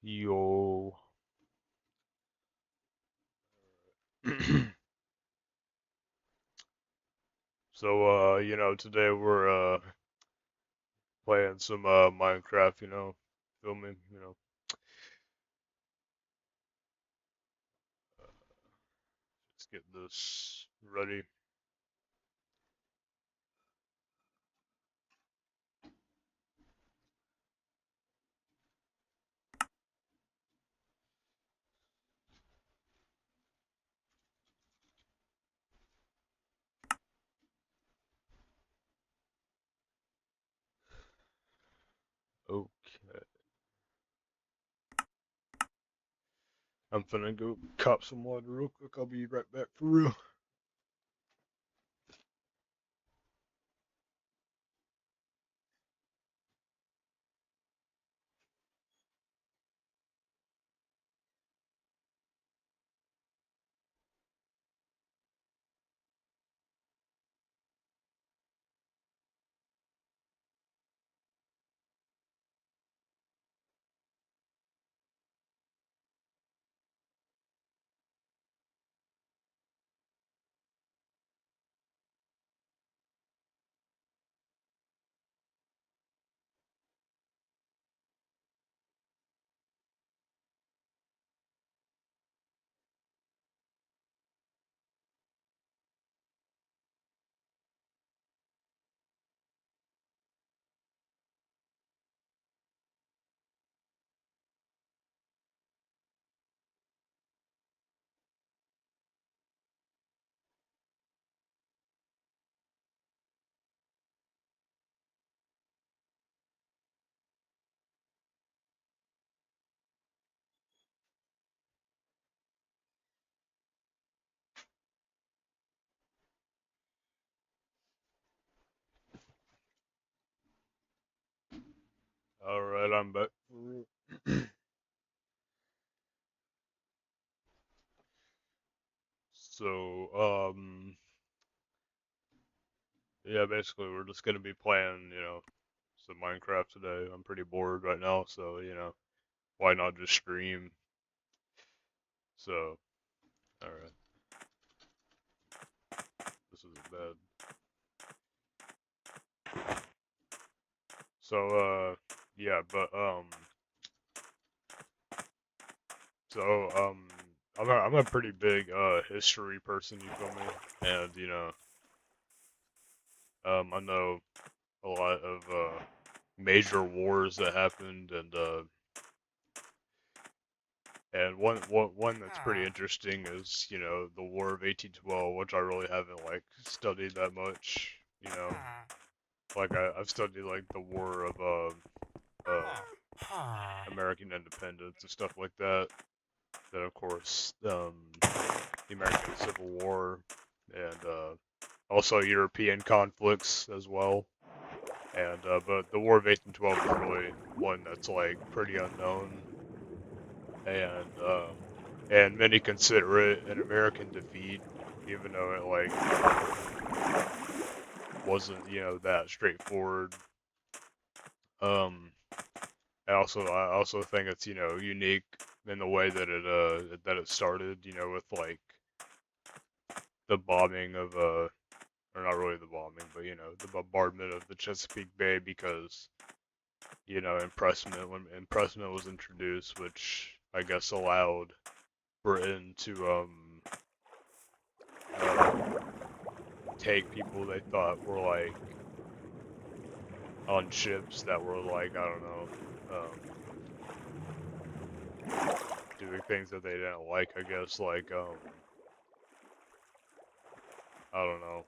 Yo. So, today we're playing some Minecraft, filming, let's get this ready. Okay. I'm finna go cop some water real quick. I'll be right back for real. Alright, I'm back for real. So, yeah, basically we're just gonna be playing, some Minecraft today. I'm pretty bored right now, so, why not just stream? So, alright, this isn't bad. So, yeah, but, so, I'm a pretty big, history person, you feel me? And, I know a lot of, major wars that happened, and one that's pretty interesting is, the War of 1812, which I really haven't, like, studied that much, you know? Like, I've studied, like, the War of, American independence and stuff like that. Then, of course, the American Civil War, and also European conflicts as well. And but the War of 1812 is really one that's like pretty unknown, and many consider it an American defeat, even though it wasn't that straightforward. Um, I also think it's unique in the way that it started, with like the bombing of or not really the bombing, but the bombardment of the Chesapeake Bay, because impressment was introduced, which I guess allowed Britain to uh, take people they thought were like on ships that were like, I don't know, doing things that they didn't like, I guess, like I don't know.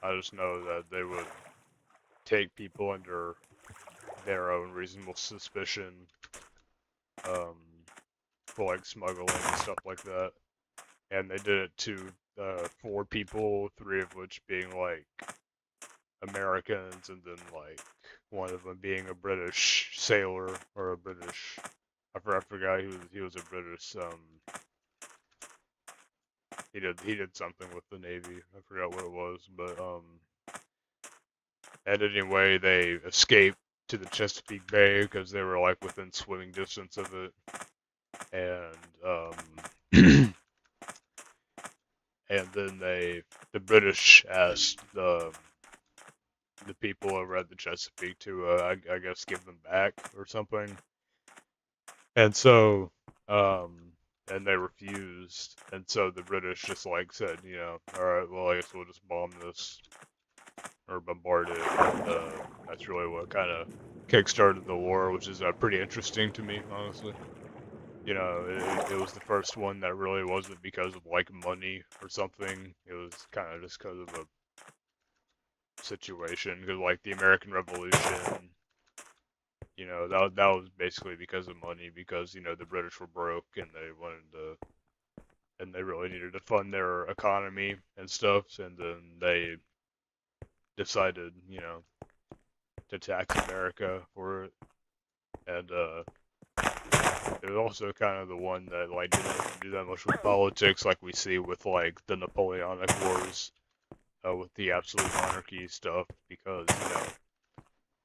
I just know that they would take people under their own reasonable suspicion, um, for like smuggling and stuff like that. And they did it to 4 people, 3 of which being like Americans, and then like one of them being a British sailor or a British. I forgot he was a British. He did something with the Navy. I forgot what it was, but and anyway, they escaped to the Chesapeake Bay because they were like within swimming distance of it, and and then the British asked the people over at the Chesapeake to I guess give them back or something, and so um and they refused, and so the British just like said, you know, all right, well I guess we'll just bomb this or bombard it, and that's really what kind of kickstarted the war, which is pretty interesting to me, honestly. You know, it was the first one that really wasn't because of like money or something. It was kind of just because of a situation, because like the American Revolution, you know, that was basically because of money, because you know the British were broke and they wanted to, and they really needed to fund their economy and stuff, and then they decided, you know, to tax America for it, and it was also kind of the one that like didn't have to do that much with politics, like we see with like the Napoleonic Wars, with the absolute monarchy stuff, because you know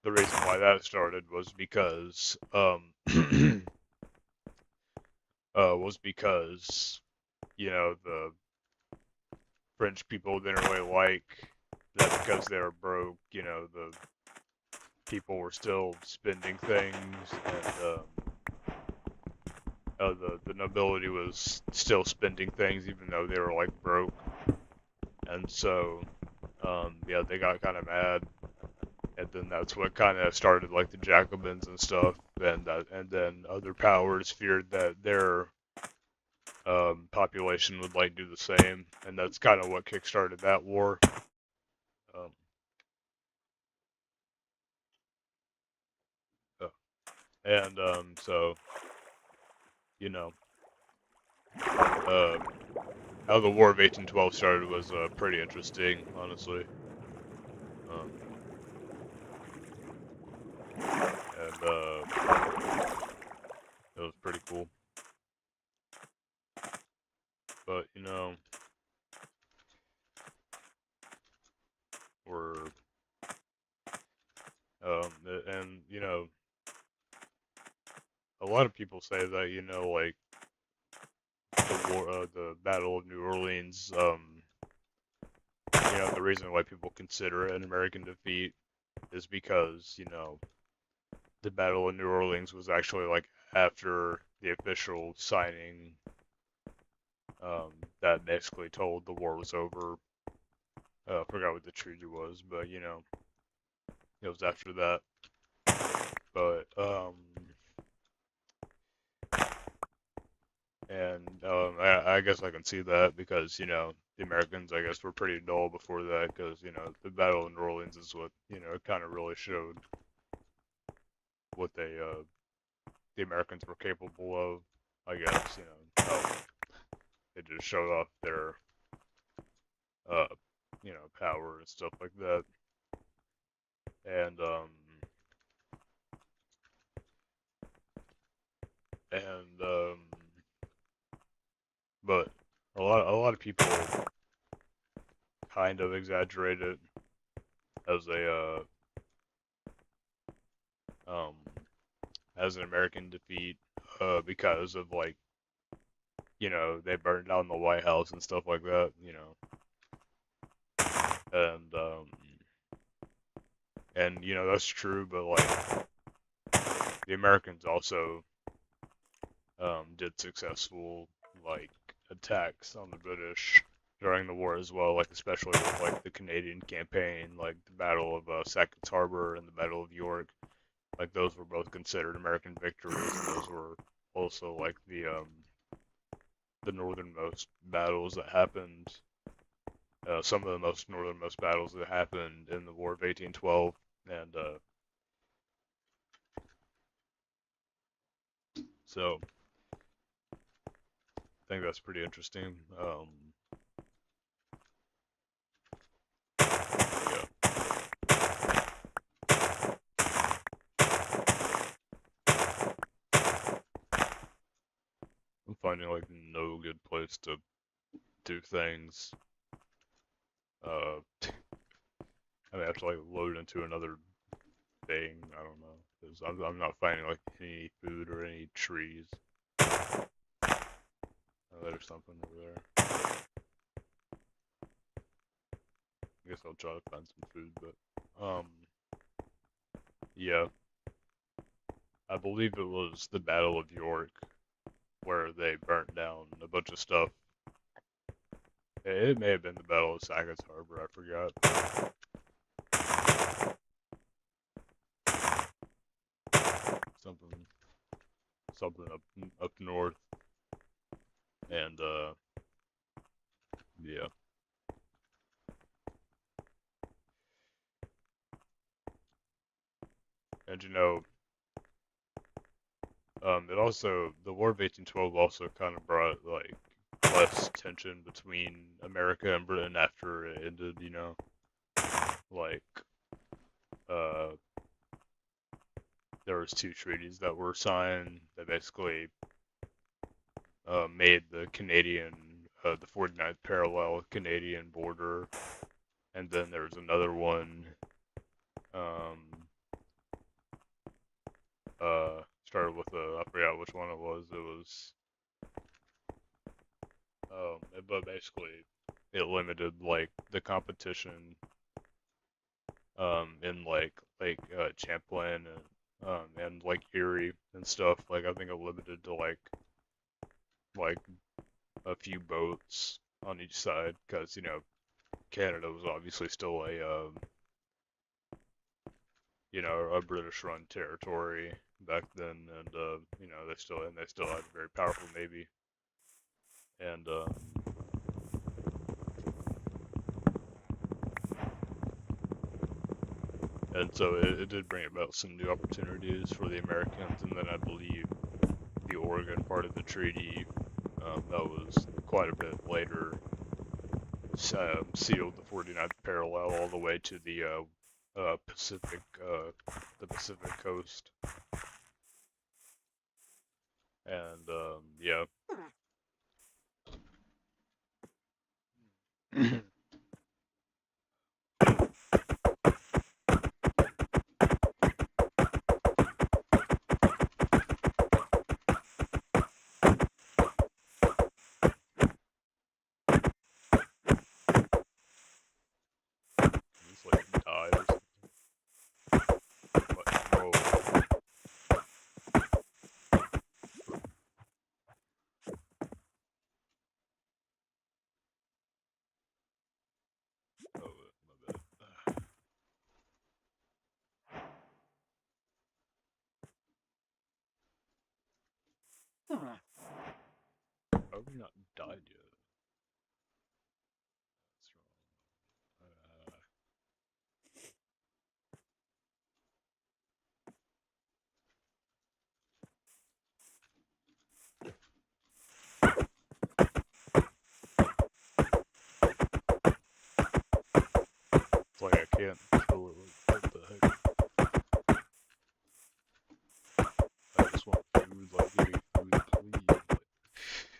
the reason why that started was because was because you know the French people didn't really like that because they were broke. You know the people were still spending things, and the nobility was still spending things even though they were like broke, and so yeah, they got kind of mad, and then that's what kind of started like the Jacobins and stuff, and then other powers feared that their population would like do the same, and that's kind of what kickstarted that war. Um, uh, and so you know, uh, how the War of 1812 started was pretty interesting, honestly. Um, and it was pretty cool. But you know, we're and you know, a lot of people say that you know, like the Battle of New Orleans, you know, the reason why people consider it an American defeat is because you know the Battle of New Orleans was actually like after the official signing, that basically told the war was over. I forgot what the treaty was, but you know, it was after that. But and I guess I can see that because you know the Americans, I guess, were pretty dull before that because you know the Battle of New Orleans is what you know kind of really showed what the Americans were capable of. I guess you know how they just showed off their uh you know power and stuff like that, and and but a lot of people kind of exaggerate it as um as an American defeat, because of like you know they burned down the White House and stuff like that, you know, and you know that's true, but like the Americans also did successful like attacks on the British during the war as well, like especially with like the Canadian campaign, like the Battle of Sackett's Harbor and the Battle of York. Like those were both considered American victories, and those were also like the northernmost battles that happened. Some of the most northernmost battles that happened in the War of 1812, and so I think that's pretty interesting. Yeah, I'm finding like no good place to do things. Uh, I have to like load into another thing. I don't know, because I'm not finding like any food or any trees. Oh, there's something over there. I guess I'll try to find some food, but yeah, I believe it was the Battle of York where they burnt down a bunch of stuff. It may have been the Battle of Sackett's Harbor, I forgot. Something up north, and yeah. And you know, it also, the War of 1812 also kind of brought like less tension between America and Britain after it ended. You know, like uh, there was two treaties that were signed that basically made the the 49th parallel Canadian border, and then there was another one. Um, Started with I forgot which one it was. It was, but basically it limited like the competition, in Champlain and like Erie and stuff. Like I think it limited to like a few boats on each side, because Canada was obviously still a British-run territory back then, and they still had a very powerful navy, and so it did bring about some new opportunities for the Americans. And then I believe the Oregon part of the treaty, that was quite a bit later, sealed the 49th parallel all the way to the Pacific coast. And yeah. Just like died or something. What? Oh. Oh, my bad. How have we not died yet? That's wrong. It's like I can't kill it. What the heck? I just want food. Like, give me food, please. Like,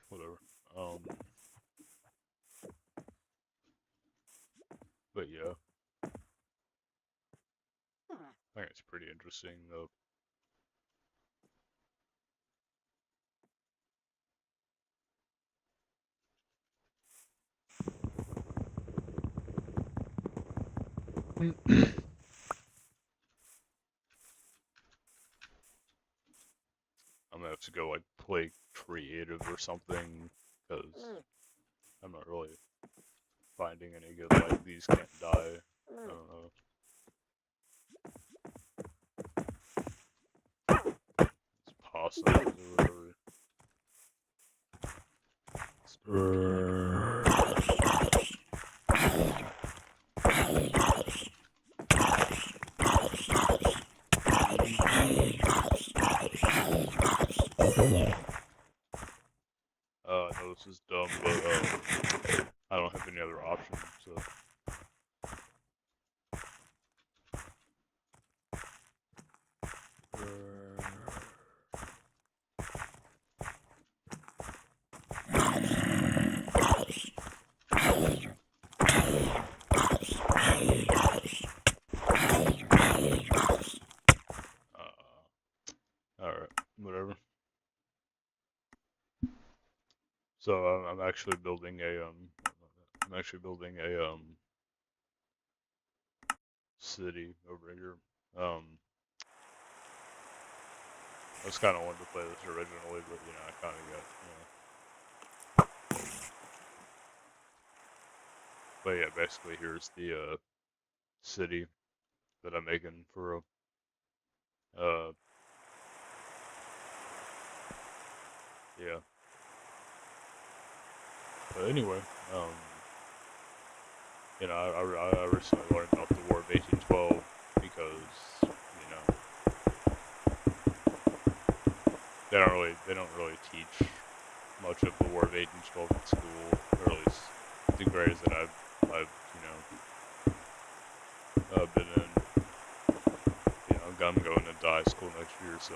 whatever. But yeah, I think it's pretty interesting though. I'm gonna have to go like play creative or something, because I'm not really finding any good like these can't die. I don't know. It's possums or whatever. I know this is dumb, but I don't have any other options, so. So I'm actually building a city over here. I was kind of wanted to play this originally, but I kind of got But yeah, basically here's the city that I'm making for yeah. But anyway, I recently learned about the War of 1812 because they don't really teach much of the War of 1812 in school, or at least the grades that I've been in. I'm going into high school next year, so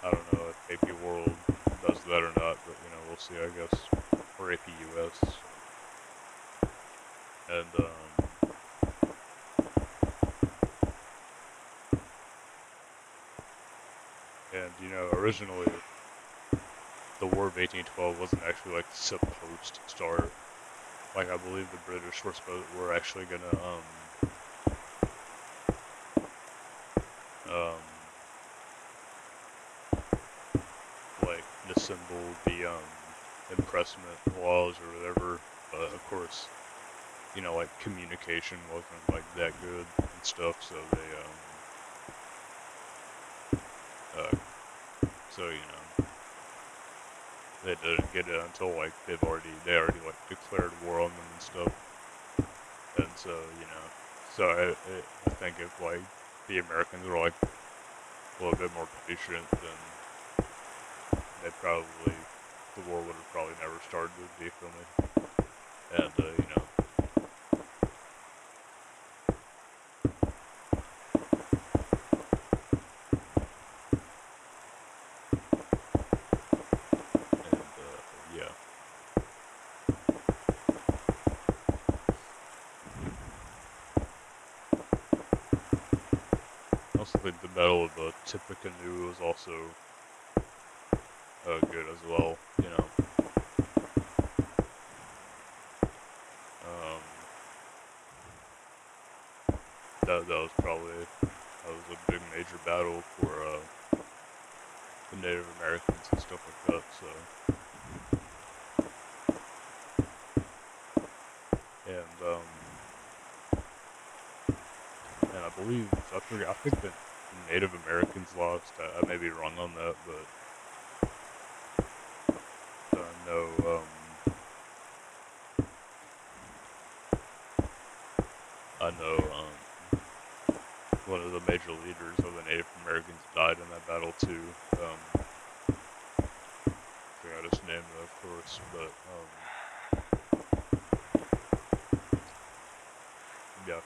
I don't know if AP World does that or not, but we'll see, I guess, or AP US. And originally the War of 1812 wasn't actually like supposed to start. Like I believe the British were actually gonna like dissemble the impressment laws or whatever, but of course like communication wasn't like that good and stuff, so they didn't get it until like they already like declared war on them and stuff. And so I think if like the Americans were like a little bit more patient, then the war would have probably never started. Do you feel me? And yeah. I also think the Battle of Tippecanoe was also good as well. That was a big major battle for the Native Americans and stuff like that. So, and I think that Native Americans lost. I may be wrong on that, but no. I know one of the major leaders of the Native Americans died in that battle too. I forgot his name, of course, but yeah.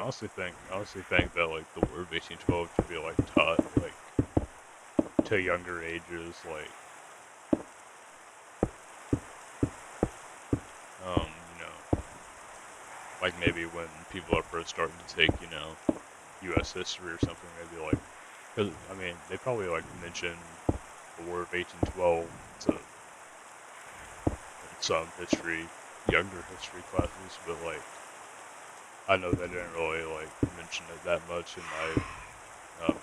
I honestly think that like the War of 1812 should be like taught like to younger ages, like like maybe when people are first starting to take U.S. history or something, maybe like because I mean they probably like mention the War of 1812 to some younger history classes, but like I know they didn't really like mention it that much in my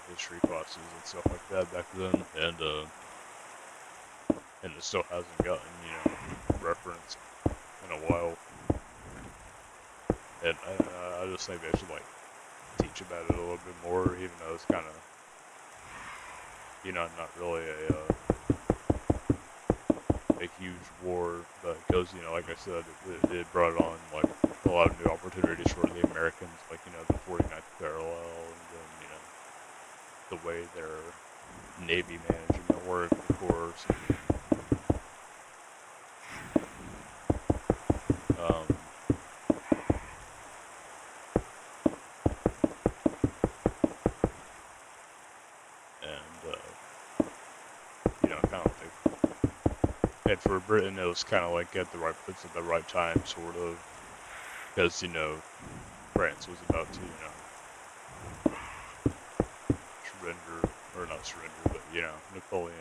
history classes and stuff like that back then, and it still hasn't gotten referenced in a while. And I just think they should like teach about it a little bit more, even though it's kind of not really a huge war, but because like I said, it brought on like a lot of new opportunities for the Americans, like the 49th parallel, and then the way their Navy management worked, of course. And for Britain, it was kind of like at the right place at the right time, sort of, because France was about to surrender, or not surrender, but Napoleon.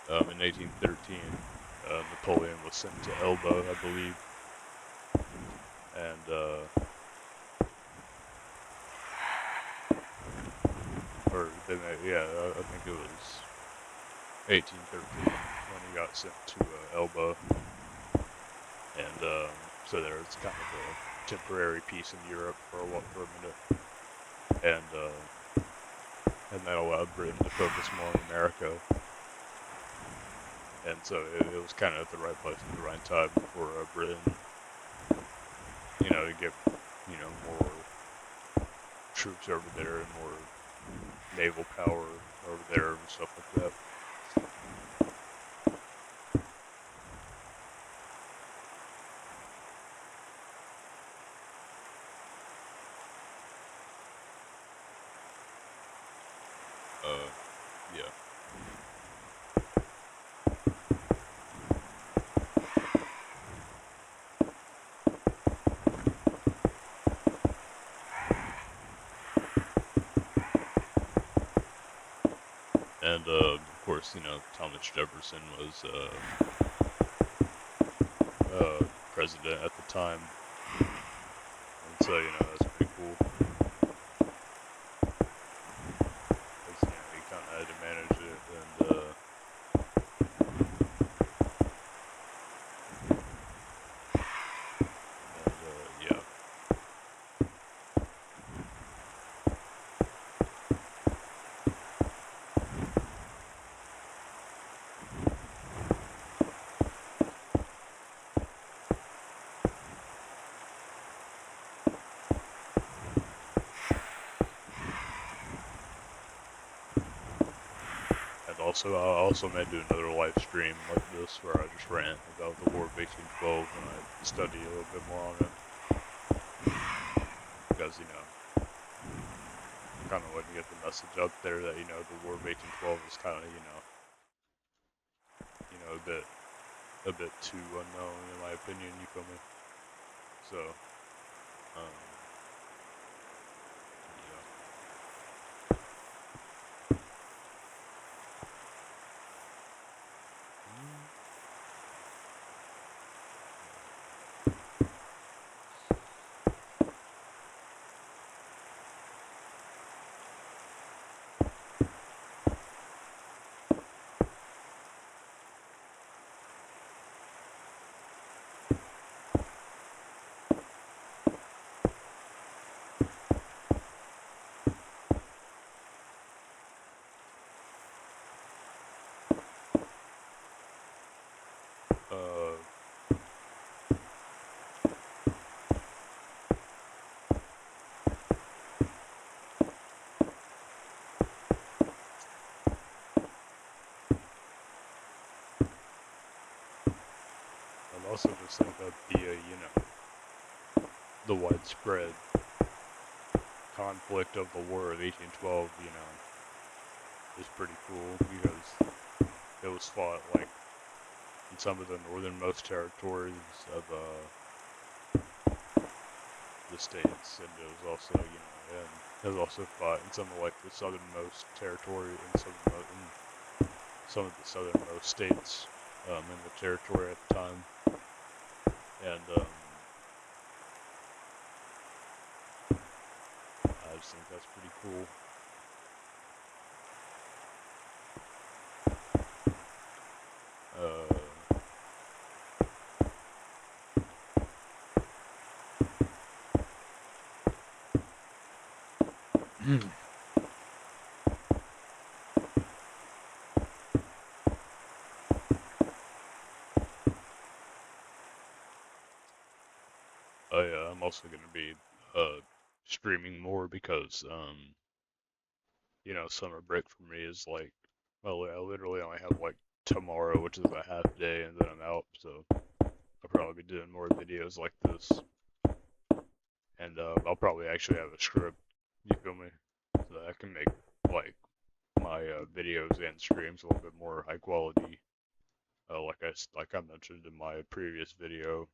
In 1813, Napoleon was sent to Elba, I believe, and or then yeah, I think it was 1813 when he got sent to Elba, and so there was kind of a temporary peace in Europe for a minute, and that allowed Britain to focus more on America, and so it was kind of at the right place at the right time for Britain, to get more troops over there and more naval power over there and stuff like that. Yeah. And of course, Thomas Jefferson was president at the time, and so that's pretty cool. Because he kind of had to manage it, and yeah. And also, I also may do another live stream like this where I just rant about the War of 1812 when I study a little bit more on it. Because, kind of want to get the message out there that, the War of 1812 is kind of, a bit too unknown in my opinion, you feel me? So, um, uh, I also just think that the widespread conflict of the War of 1812, is pretty cool because it was fought like in some of the northernmost territories of the states, and it was also and it was also fought in some of like the southernmost territory and some of the southernmost states in the territory at the time, and I just think that's pretty cool. I'm also going to be streaming more because summer break for me is like, well, I literally only have like tomorrow, which is a half day, and then I'm out. So I'll probably be doing more videos like this, and I'll probably actually have a script. You feel me? So that I can make like my videos and streams a little bit more high quality. like I mentioned in my previous video,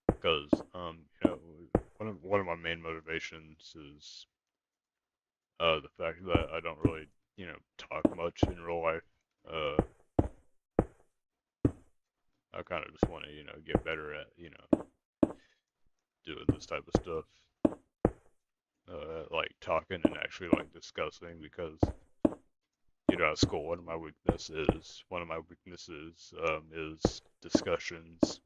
because one of my main motivations is the fact that I don't really talk much in real life. Uh, I kind of just want to get better at doing this type of stuff, like talking and actually like discussing because at school one of my weaknesses is discussions,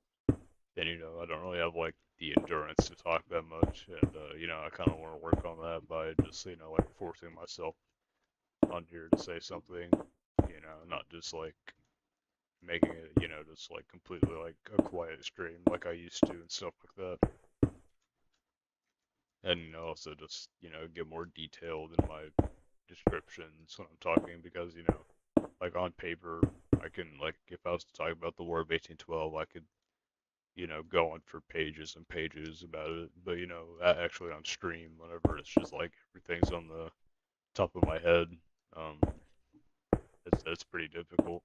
and I don't really have like the endurance to talk that much, and I kind of want to work on that by just like forcing myself on here to say something, not just like making it just like completely like a quiet stream like I used to and stuff like that, and also just get more detailed in my descriptions when I'm talking because like on paper I can, like, if I was to talk about the War of 1812, I could go on for pages and pages about it. But actually on stream, whenever it's just like everything's on the top of my head, um, it's pretty difficult.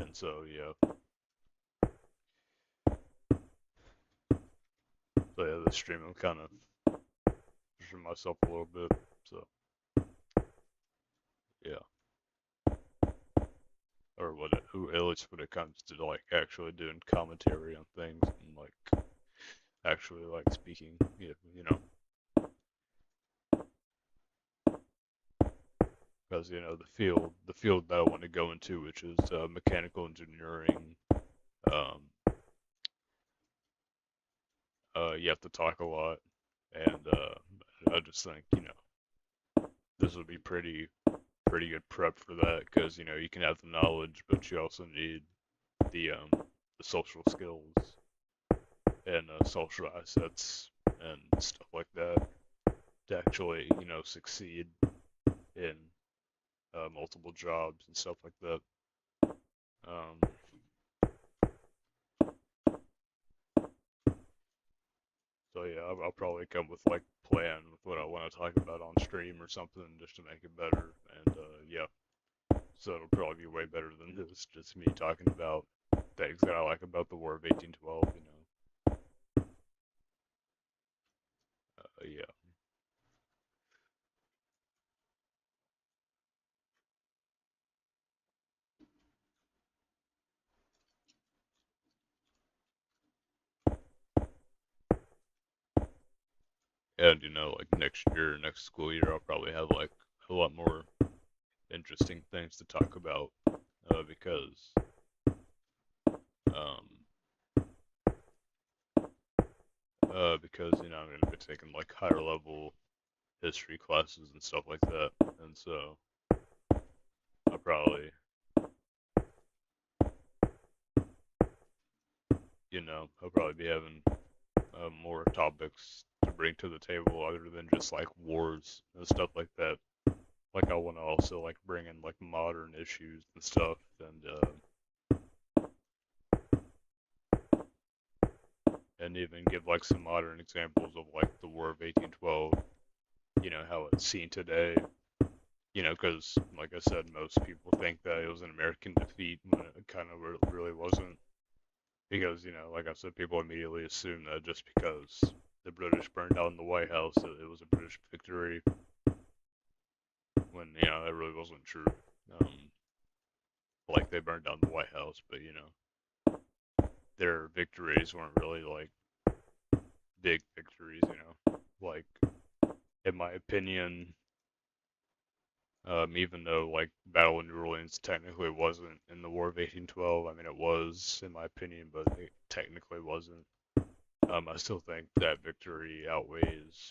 And so the stream I'm kind of pushing myself a little bit. So yeah, or at least when it comes to like actually doing commentary on things and like actually like speaking, because the field that I want to go into, which is mechanical engineering, um, you have to talk a lot, and I just think this would be pretty good prep for that because you can have the knowledge, but you also need the social skills and social assets and stuff like that to actually succeed in multiple jobs and stuff like that. Um, so yeah, I'll probably come with like plan with what I want to talk about on stream or something just to make it better. And yeah, so it'll probably be way better than this just me talking about things that I like about the War of 1812. Yeah, and like next school year, I'll probably have like a lot more interesting things to talk about because um I'm gonna be taking like higher level history classes and stuff like that, and so I'll probably I'll probably be having more topics to bring to the table other than just like wars and stuff like that. Like I want to also like bring in like modern issues and stuff, and even give like some modern examples of like the War of 1812. How it's seen today. Because like I said, most people think that it was an American defeat when it kind of really wasn't. Because like I said, people immediately assume that just because the British burned down the White House, it was a British victory, when that really wasn't true. Um, like they burned down the White House, but their victories weren't really like big victories. Like in my opinion, even though like Battle of New Orleans technically wasn't in the War of 1812, I mean it was in my opinion, but it technically wasn't. I still think that victory outweighs,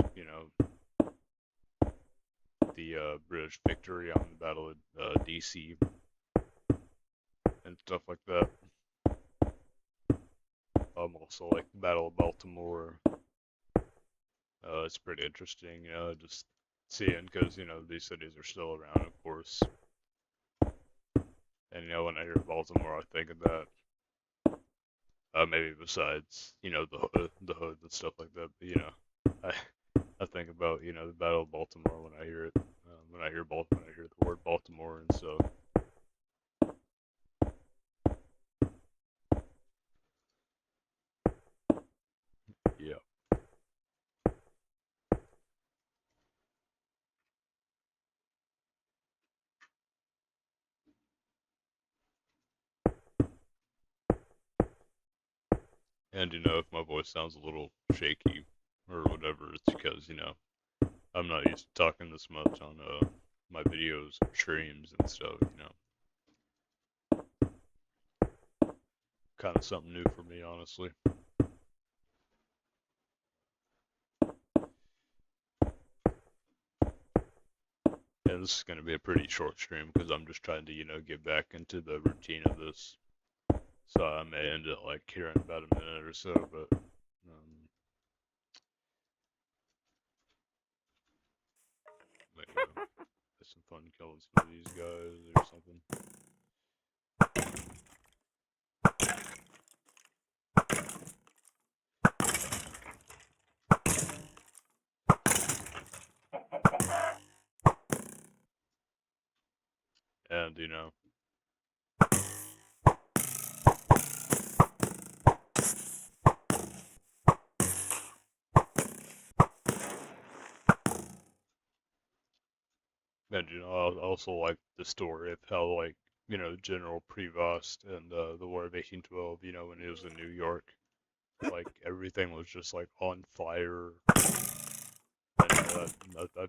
the British victory on the Battle of DC and stuff like that. Also like the Battle of Baltimore. It's pretty interesting, just seeing because these cities are still around, of course. And when I hear Baltimore, I think of that. Maybe besides the hood and stuff like that. But I think about the Battle of Baltimore when I hear it. when I hear when I hear the word Baltimore and stuff. Yeah. And if my voice sounds a little shaky or whatever, it's because I'm not used to talking this much on my videos, streams, and stuff. Kind of something new for me, honestly. And this is going to be a pretty short stream because I'm just trying to get back into the routine of this. So I may end it like here in about a minute or so, but like, have some fun killing some of these guys or something. And I also like the story of how General Prevost and the War of 1812, when he was in New York, like everything was just like on fire. And I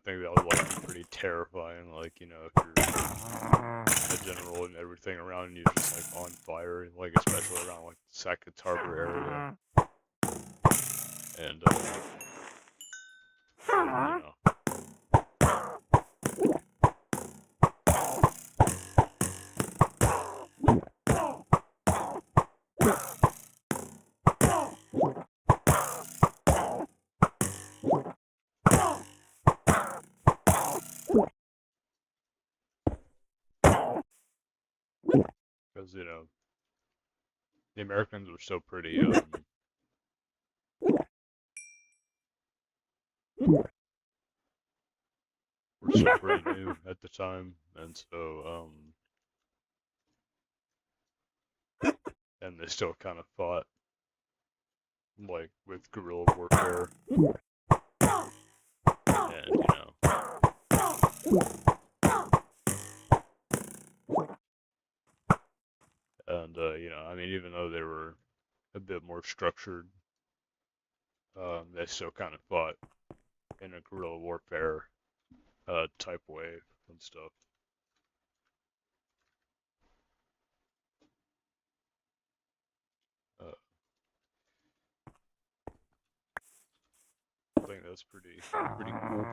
think that would like be pretty terrifying. Like if you're a general and everything around you is just like on fire, like especially around like the Sackett Harbor area. And you know, because the Americans were still pretty were still pretty new at the time, and so and they still kind of fought like with guerrilla warfare, and I mean even though they were a bit more structured, they still kind of fought in a guerrilla warfare type way and stuff. Uh, I think that's pretty cool.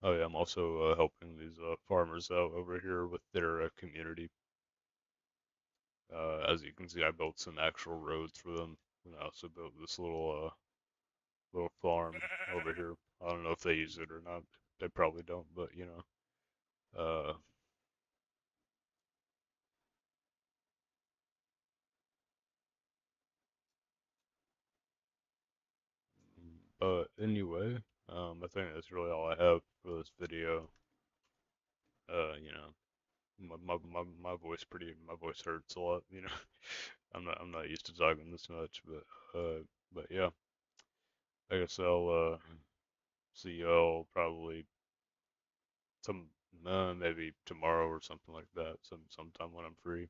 Oh yeah, I'm also helping these farmers out over here with their community. As you can see, I built some actual roads for them, and I also built this little farm over here. I don't know if they use it or not. They probably don't, but Uh, but anyway, I think that's really all I have for this video. My voice hurts a lot. I'm not used to talking this much, but yeah, I guess I'll see y'all probably some maybe tomorrow or something like that, sometime when I'm free.